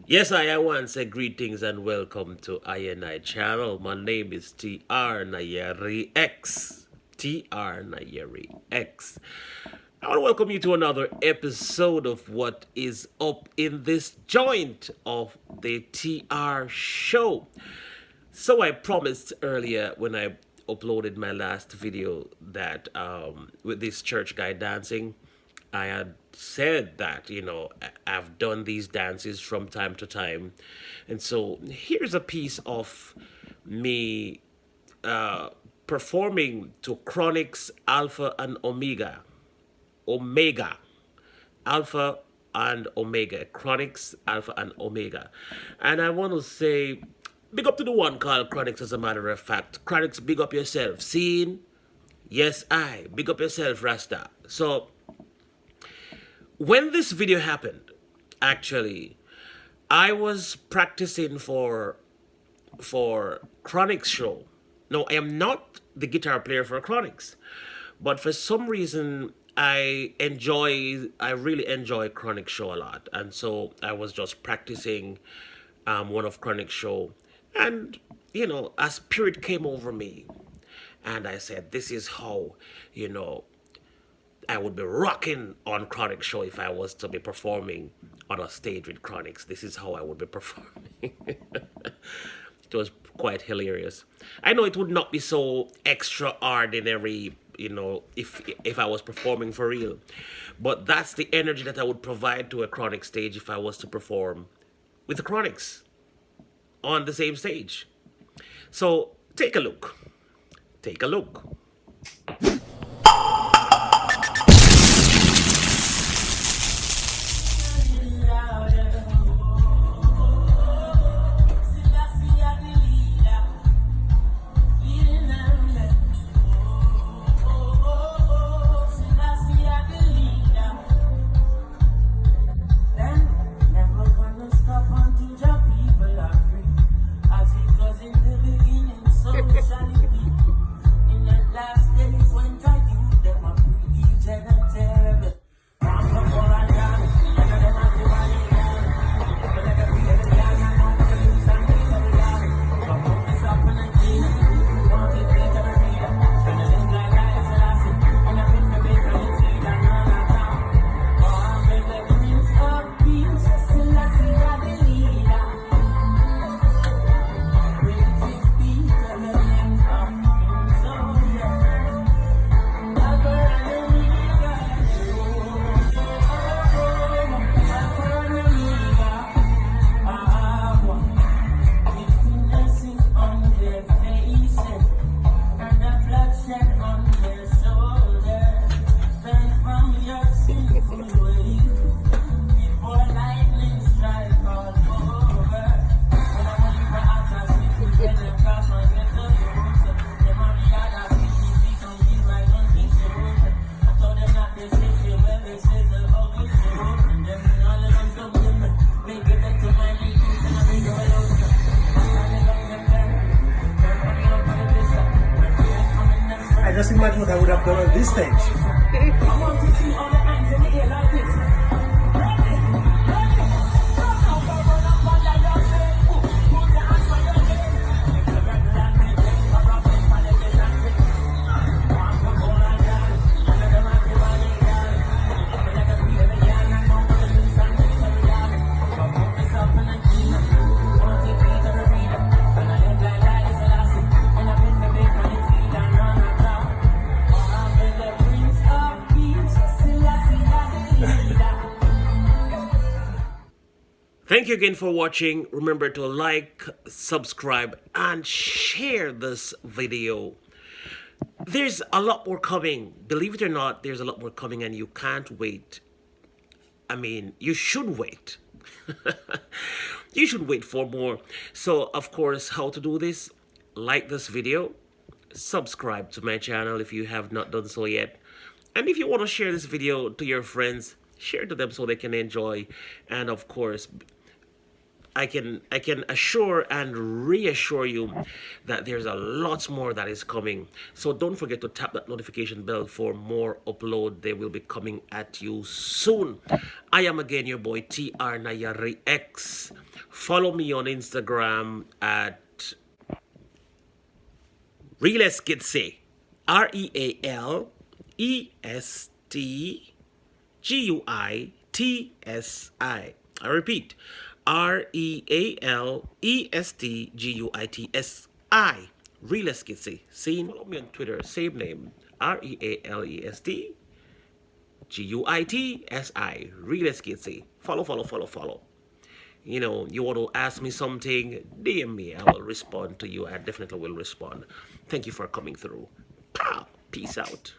Yes, I want to say greetings and welcome to INI channel. My name is TR Nayeri X. TR Nayeri X. I want to welcome you to another episode of what is up in this joint of the TR show. So I promised earlier when I uploaded my last video that with this church guy dancing, I had said that, I've done these dances from time to time. And so here's a piece of me uh, performing to Chronixx Alpha and Omega. Omega. Alpha and Omega. Chronixx Alpha and Omega. And I want to say, big up to the one called Chronixx, as a matter of fact. Chronixx, big up yourself. Seen? Yes, I. Big up yourself, Rasta. So, when this video happened, actually, I was practicing for Chronixx show. No, I am not the guitar player for Chronixx, but for some reason I really enjoy Chronixx show a lot, and so I was just practicing one of Chronixx show, and a spirit came over me, and I said, "This is how you know I would be rocking on Chronixx show if I was to be performing on a stage with Chronixx. This is how I would be performing." It was quite hilarious. I know it would not be so extraordinary, if I was performing for real, but that's the energy that I would provide to a Chronixx stage if I was to perform with the Chronixx on the same stage. So take a look. Take a look. Just imagine what I would have done on this stage. I want to see all the hands in the air like this. Thank you again for watching. Remember to like, subscribe, and share this video. There's a lot more coming. Believe it or not, there's a lot more coming and you can't wait. I mean, you should wait. You should wait for more. So, of course, how to do this? Like this video. Subscribe to my channel if you have not done so yet. And if you want to share this video to your friends, share to them so they can enjoy. And of course, I can assure and reassure you that there's a lot more that is coming. So don't forget to tap that notification bell for more upload. They will be coming at you soon. I am again your boy TR Nayari X. Follow me on Instagram at Realeskitse. REALESTGUITSI. I repeat, REALESTGUITSI. Realeskitse. Seen? Follow me on Twitter, same name. REALESTGUITSI. Realeskitse. Follow, follow, follow, follow. You know, you want to ask me something, DM me. I will respond to you. I definitely will respond. Thank you for coming through. Pow! Peace out.